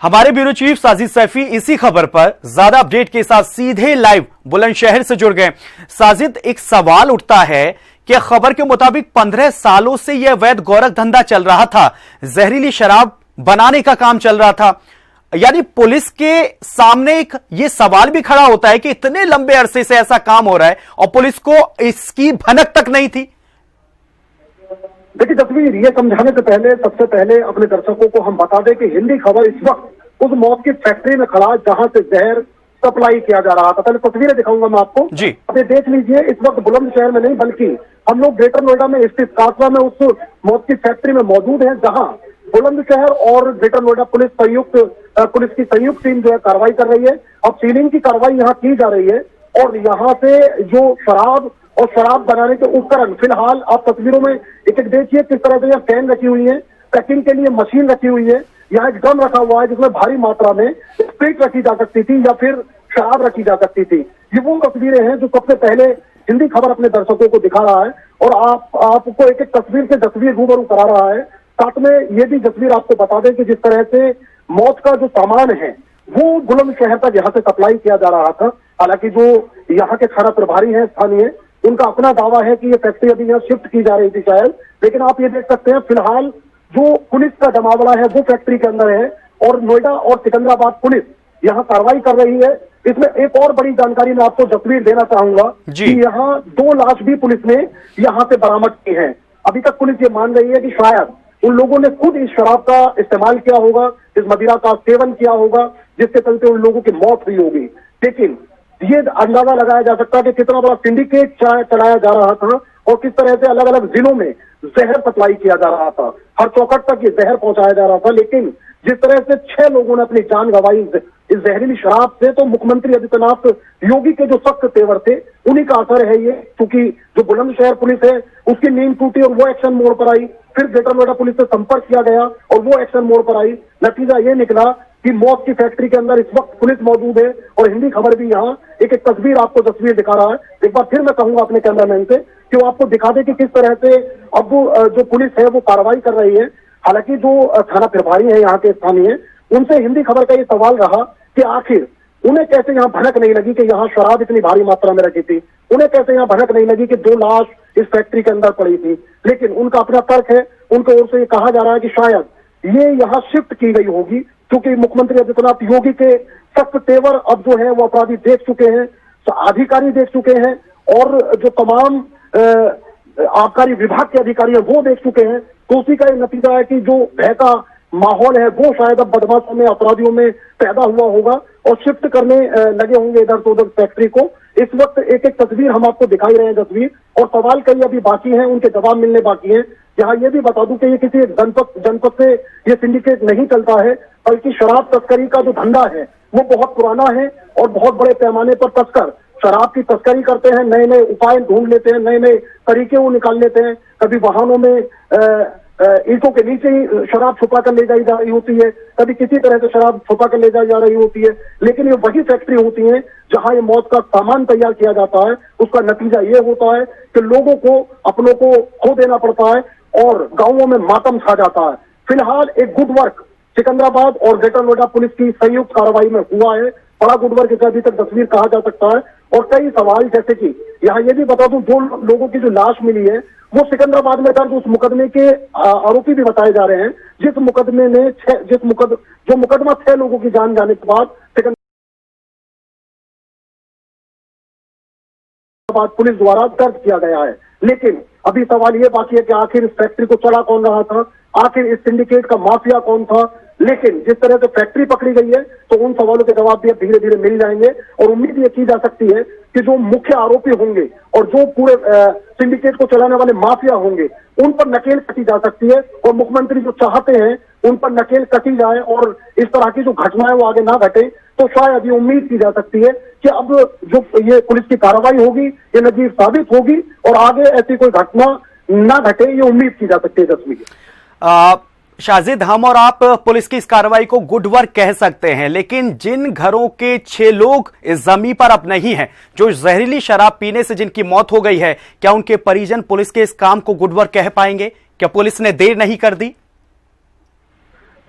हमारे bureau chief Sajid Saifi इसी खबर पर ज्यादा अपडेट के साथ सीधे लाइव बुलंदशहर से जुड़ गए। साजिद, एक सवाल उठता है कि खबर के मुताबिक 15 सालों से यह अवैध गोरख धंधा चल रहा था, जहरीली शराब बनाने का काम चल रहा था। यानी पुलिस के सामने एक ये सवाल भी खड़ा होता है कि इतने लंबे अरसे से ऐसा काम हो रहा है और पुलिस को इसकी भनक तक नहीं थी। देखिए तस्वीर, ये समझाने से पहले सबसे पहले अपने दर्शकों को हम बता दें कि हिंदी खबर इस वक्त उस मौत की फैक्ट्री में खड़ा जहां से जहर सप्लाई किया जा रहा था। पहले तस्वीरें दिखाऊंगा मैं आपको जी। अभी देख लीजिए, इस वक्त बुलंदशहर में नहीं बल्कि हम लोग ग्रेटर नोएडा में स्थित कासवा में उस मौत की फैक्ट्री में मौजूद है, जहां बुलंदशहर और ग्रेटर नोएडा पुलिस की संयुक्त टीम जो है कार्रवाई कर रही है। अब सीलिंग की कार्रवाई यहाँ की जा रही है और यहाँ से जो शराब और शराब बनाने के उपकरण, फिलहाल आप तस्वीरों में एक एक देखिए किस तरह से यहाँ कैन रखी हुई है, पैकिंग के लिए मशीन रखी हुई है, यहाँ एक ड्रम रखा हुआ है जिसमें भारी मात्रा में स्प्रिट रखी जा सकती थी या फिर शराब रखी जा सकती थी। ये वो तस्वीरें हैं जो सबसे पहले हिंदी खबर अपने दर्शकों को दिखा रहा है और आपको एक एक तस्वीर से तस्वीर रूबरू करा रहा है। साथ में ये भी तस्वीर आपको बता दें कि जिस तरह से मौत का जो सामान है वो बुलंदशहर तक यहाँ से सप्लाई किया जा रहा था। हालांकि जो यहाँ के थाना प्रभारी हैं स्थानीय, उनका अपना दावा है कि ये फैक्ट्री अभी यहाँ शिफ्ट की जा रही थी शायद, लेकिन आप ये देख सकते हैं फिलहाल जो पुलिस का जमावड़ा है वो फैक्ट्री के अंदर है और नोएडा और सिकंदराबाद पुलिस यहाँ कार्रवाई कर रही है। इसमें एक और बड़ी जानकारी मैं आपको तस्वीर देना चाहूंगा कि यहाँ 2 लाश भी पुलिस ने यहाँ से बरामद की है। अभी तक पुलिस ये मान रही है कि शायद उन लोगों ने खुद इस शराब का इस्तेमाल किया होगा, इस मदिरा का सेवन किया होगा, जिसके चलते उन लोगों की मौत हुई होगी। लेकिन ये अंदाजा लगाया जा सकता है कि कितना बड़ा सिंडिकेट चलाया जा रहा था और किस तरह से अलग अलग जिलों में जहर सप्लाई किया जा रहा था, हर चौखट तक ये जहर पहुंचाया जा रहा था। लेकिन जिस तरह से 6 लोगों ने अपनी जान गंवाई इस जहरीली शराब से, तो मुख्यमंत्री आदित्यनाथ योगी के जो सख्त तेवर थे उन्हीं का असर है ये, क्योंकि जो बुलंदशहर पुलिस है उसकी नींद टूटी और वो एक्शन मोड पर आई। फिर ग्रेटर नोएडा पुलिस से संपर्क किया गया और वो एक्शन मोड पर आई। नतीजा ये निकला कि मौत की फैक्ट्री के अंदर इस वक्त पुलिस मौजूद है और हिंदी खबर भी यहाँ एक एक तस्वीर दिखा रहा है। एक बार फिर मैं कहूंगा अपने कैमरामैन से कि वो आपको दिखा दे कि किस तरह से अब जो पुलिस है वो कार्रवाई कर रही है। हालांकि जो थाना प्रभारी है यहाँ के स्थानीय, उनसे हिंदी खबर का ये सवाल रहा कि आखिर उन्हें कैसे यहाँ भनक नहीं लगी कि यहाँ शराब इतनी भारी मात्रा में रखी थी, उन्हें कैसे यहाँ भनक नहीं लगी कि 2 लाश इस फैक्ट्री के अंदर पड़ी थी। लेकिन उनका अपना तर्क है, उनकी ओर से ये कहा जा रहा है कि शायद ये यहाँ शिफ्ट की गई होगी, क्योंकि मुख्यमंत्री आदित्यनाथ योगी के सख्त तेवर अब जो है वो अपराधी देख चुके हैं, अधिकारी देख चुके हैं और जो तमाम आबकारी विभाग के अधिकारी हैं वो देख चुके हैं। तो उसी का ये नतीजा है कि जो भय का माहौल है वो शायद अब बदमाशों में, अपराधियों में पैदा हुआ होगा और शिफ्ट करने लगे होंगे इधर से उधर फैक्ट्री को। इस वक्त एक एक तस्वीर हम आपको दिखाई रहे हैं तस्वीर, और सवाल कई अभी बाकी हैं, उनके जवाब मिलने बाकी हैं। यहाँ ये भी बता दूं कि ये किसी एक जनपद से ये सिंडिकेट नहीं चलता है, बल्कि शराब तस्करी का जो धंधा है वो बहुत पुराना है और बहुत बड़े पैमाने पर तस्कर शराब की तस्करी करते हैं, नए नए उपाय ढूंढ लेते हैं, नए नए तरीके वो निकाल लेते हैं। कभी वाहनों में ईंटों के नीचे ही शराब छुपा कर ले जाई जा रही होती है, कभी किसी तरह से शराब छुपा कर ले जाई जा रही होती है। लेकिन ये वही फैक्ट्री होती है जहां ये मौत का सामान तैयार किया जाता है। उसका नतीजा ये होता है कि लोगों को अपनों को खो देना पड़ता है और गांवों में मातम छा जाता है। फिलहाल एक गुड वर्क सिकंदराबाद और ग्रेटर नोएडा पुलिस की संयुक्त कार्रवाई में हुआ है, बड़ा गुड वर्क इसे अभी तक तस्वीर कहा जा सकता है। और कई सवाल, जैसे कि यहाँ ये भी बता दूं, 2 लोगों की जो लाश मिली है वो सिकंदराबाद में दर्ज उस मुकदमे के आरोपी भी बताए जा रहे हैं, जिस मुकदमे में जो मुकदमा 6 लोगों की जान जाने के बाद सिकंदराबाद पुलिस द्वारा दर्ज किया गया है। लेकिन अभी सवाल ये बाकी है कि आखिर इस फैक्ट्री को चला कौन रहा था, आखिर इस सिंडिकेट का माफिया कौन था। लेकिन जिस तरह से फैक्ट्री पकड़ी गई है तो उन सवालों के जवाब भी अब धीरे धीरे मिल जाएंगे और उम्मीद ये की जा सकती है कि जो मुख्य आरोपी होंगे और जो पूरे सिंडिकेट को चलाने वाले माफिया होंगे उन पर नकेल कसी जा सकती है और मुख्यमंत्री जो चाहते हैं उन पर नकेल कसी जाए और इस तरह की जो घटनाएं वो आगे ना घटे। तो शायद ये उम्मीद की जा सकती है कि अब जो ये पुलिस की कार्रवाई होगी ये नजीर साबित होगी और आगे ऐसी कोई घटना ना घटे, ये उम्मीद की जा सकती है। तस्वीर शाजिद, हम और आप पुलिस की इस कार्रवाई को गुड वर्क कह सकते हैं, लेकिन जिन घरों के 6 लोग इस जमीन पर अब नहीं हैं, जो जहरीली शराब पीने से जिनकी मौत हो गई है, क्या उनके परिजन पुलिस के इस काम को गुड वर्क कह पाएंगे? क्या पुलिस ने देर नहीं कर दी?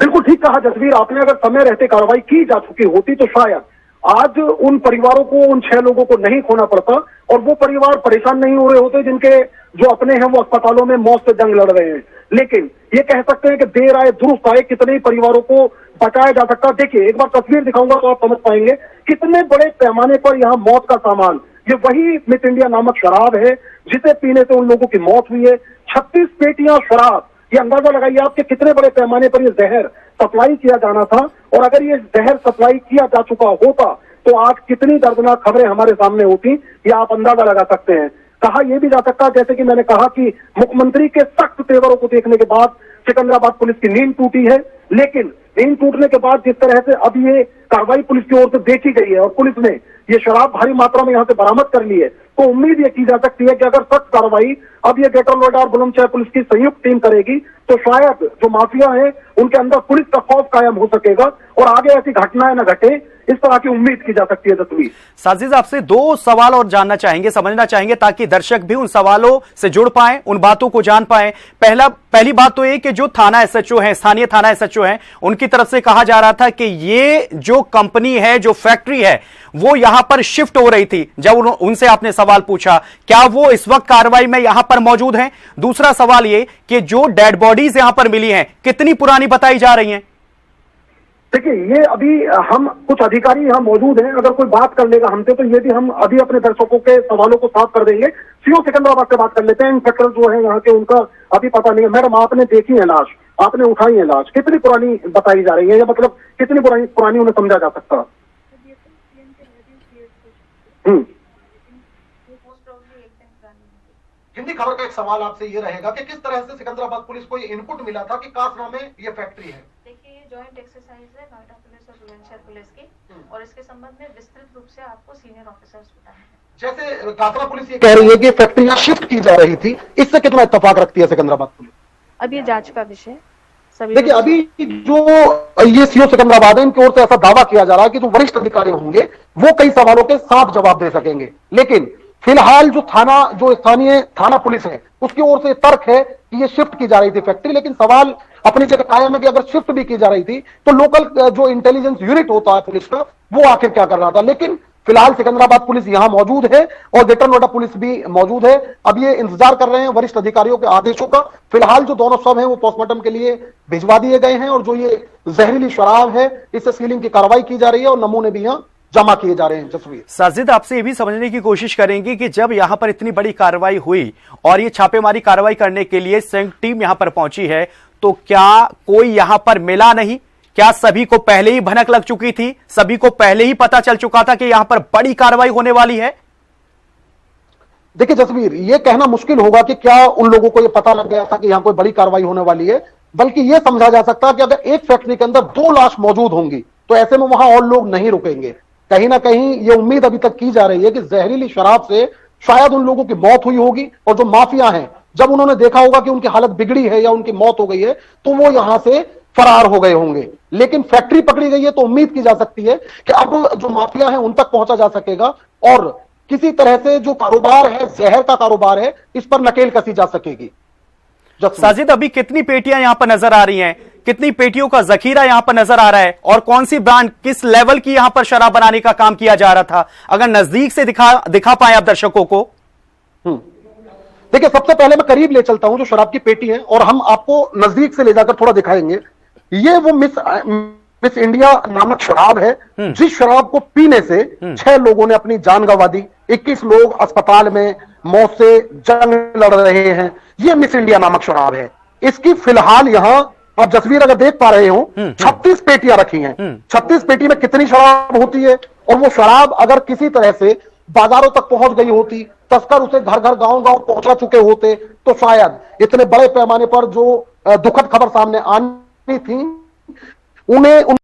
बिल्कुल ठीक कहा जसवीर आपने। अगर समय रहते कार्रवाई की जा चुकी होती तो शायद आज उन परिवारों को, उन 6 लोगों को नहीं खोना पड़ता और वो परिवार परेशान नहीं हो रहे होते जिनके जो अपने हैं वो अस्पतालों में मौत से जंग लड़ रहे हैं। लेकिन ये कह सकते हैं कि देर आए दुरुस्त आए, कितने ही परिवारों को बचाया जा सकता। देखिए एक बार तस्वीर दिखाऊंगा तो आप समझ पाएंगे कितने बड़े पैमाने पर यहाँ मौत का सामान, ये वही मिस इंडिया नामक शराब है जिसे पीने से उन लोगों की मौत हुई है। 36 पेटियां शराब, ये अंदाजा लगाइए आपके कितने बड़े पैमाने पर ये जहर सप्लाई किया जाना था। और अगर ये जहर सप्लाई किया जा चुका होता तो आज कितनी दर्दनाक खबरें हमारे सामने होती, ये आप अंदाजा लगा सकते हैं। कहा यह भी जा सकता, जैसे कि मैंने कहा कि मुख्यमंत्री के सख्त तेवरों को देखने के बाद सिकंदराबाद पुलिस की नींद टूटी है। लेकिन नींद टूटने के बाद जिस तरह से अब ये कार्रवाई पुलिस की ओर से देखी गई है और पुलिस ने ये शराब भारी मात्रा में यहां से बरामद कर ली है, तो उम्मीद ये की जा सकती है कि अगर सख्त कार्रवाई अब ये ग्रेटर नोएडा और बुलंदशहर पुलिस की संयुक्त टीम करेगी तो शायद जो माफिया है उनके अंदर पुलिस का खौफ कायम हो सकेगा और आगे ऐसी घटनाएं न घटे, इस तरह की उम्मीद की जा सकती है। तस्वीर साजिद आपसे 2 सवाल और जानना चाहेंगे, समझना चाहेंगे ताकि दर्शक भी उन सवालों से जुड़ पाए, उन बातों को जान पाए। पहली बात तो ये कि जो थाना एसएचओ है, स्थानीय थाना एसएचओ है, उनकी तरफ से कहा जा रहा था कि ये जो कंपनी है, जो फैक्ट्री है, वो यहां पर शिफ्ट हो रही थी। जब उनसे आपने सवाल पूछा क्या वो इस वक्त कार्रवाई में यहां पर मौजूद हैं? दूसरा सवाल ये कि जो डेड बॉडीज यहां पर मिली हैं कितनी पुरानी बताई जा रही हैं? देखिए ये अभी हम कुछ अधिकारी यहाँ मौजूद हैं, अगर कोई बात कर लेगा हमसे तो ये भी हम अभी अपने दर्शकों के सवालों को साफ कर देंगे। सीओ सिकंदराबाद से बात कर लेते हैं। इंस्पेक्टर जो है यहाँ के, उनका अभी पता नहीं है। मैडम आपने देखी है लाश, आपने उठाई है लाश, कितनी पुरानी बताई जा रही है या मतलब कितनी पुरानी उन्हें समझा जा सकता? हिंदी खबर का एक सवाल आपसे ये रहेगा कि किस तरह से सिकंदराबाद पुलिस को ये इनपुट मिला था कि कासना में ये फैक्ट्री है? देखिए ये जॉइंट एक्सरसाइज है नोएडा पुलिस और बुलंदशहर पुलिस की, और इसके संबंध में विस्तृत रूप से आपको सीनियर ऑफिसर्स बताएंगे। जैसे कासना पुलिस ये कह रही है कि फैक्ट्रियां शिफ्ट की जा रही थी, इससे कितना इत्तेफाक रखती है सिकंदराबाद पुलिस? अब ये जांच का विषय। देखिए अभी जो ये सीओ सिकंदराबाद है, इनकी ओर से ऐसा दावा किया जा रहा है कि जो वरिष्ठ अधिकारी होंगे वो कई सवालों के साफ जवाब दे सकेंगे। लेकिन फिलहाल जो स्थानीय थाना पुलिस है उसकी ओर से तर्क है कि ये शिफ्ट की जा रही थी फैक्ट्री। लेकिन सवाल अपनी जगह कायम है कि अगर शिफ्ट भी की जा रही थी तो लोकल जो इंटेलिजेंस यूनिट होता है पुलिस का, वो आखिर क्या कर रहा था। लेकिन फिलहाल सिकंदराबाद पुलिस यहां मौजूद है और ग्रेटर नोएडा पुलिस भी मौजूद है। अब ये इंतजार कर रहे हैं वरिष्ठ अधिकारियों के आदेशों का। फिलहाल जो दोनों शव हैं वो पोस्टमार्टम के लिए भिजवा दिए गए हैं और जो ये जहरीली शराब है इससे सीलिंग की कार्रवाई की जा रही है और नमूने भी यहां जमा किए जा रहे हैं। जसवीर साजिद आपसे ये भी समझने की कोशिश करेंगे कि जब यहां पर इतनी बड़ी कार्रवाई हुई और ये छापेमारी कार्रवाई करने के लिए संयुक्त टीम यहां पर पहुंची है, तो क्या कोई यहां पर मिला नहीं? क्या सभी को पहले ही भनक लग चुकी थी? सभी को पहले ही पता चल चुका था कि यहां पर बड़ी कार्रवाई होने वाली है? देखिए जसवीर, यह कहना मुश्किल होगा कि क्या उन लोगों को यह पता लग गया था कि यहां कोई बड़ी कार्रवाई होने वाली है, बल्कि यह समझा जा सकता है कि अगर एक फैक्ट्री के अंदर 2 लाश मौजूद होंगी तो ऐसे में वहां और लोग नहीं रुकेंगे। कहीं ना कहीं यह उम्मीद अभी तक की जा रही है कि जहरीली शराब से शायद उन लोगों की मौत हुई होगी और जो माफिया हैं जब उन्होंने देखा होगा कि उनकी हालत बिगड़ी है या उनकी मौत हो गई है तो वो यहां से फरार हो गए होंगे। लेकिन फैक्ट्री पकड़ी गई है तो उम्मीद की जा सकती है कि अब जो माफिया है उन तक पहुंचा जा सकेगा और किसी तरह से जो कारोबार है, जहर का कारोबार है, इस पर नकेल कसी जा सकेगी। साजिद अभी कितनी पेटियां यहां पर नजर आ रही हैं? कितनी पेटियों का जखीरा यहां पर नजर आ रहा है और कौन सी ब्रांड, किस लेवल की यहां पर शराब बनाने का काम किया जा रहा था? अगर नजदीक से दिखा पाए आप दर्शकों को। देखिए सबसे पहले मैं करीब ले चलता हूं जो शराब की पेटी है और हम आपको नजदीक से ले जाकर थोड़ा दिखाएंगे। ये वो मिस इंडिया नामक शराब है जिस शराब को पीने से 6 लोगों ने अपनी जान गंवा दी। 21 लोग अस्पताल में मौत से जंग लड़ रहे हैं। ये मिस इंडिया नामक शराब है। इसकी फिलहाल यहां आप जसवीर अगर देख पा रहे हो 36 पेटियां रखी हैं। 36 पेटी में कितनी शराब होती है और वो शराब अगर किसी तरह से बाजारों तक पहुंच गई होती, तस्कर उसे घर घर गांव गांव पहुंचा चुके होते तो शायद इतने बड़े पैमाने पर जो दुखद खबर सामने आनी थी उन्हें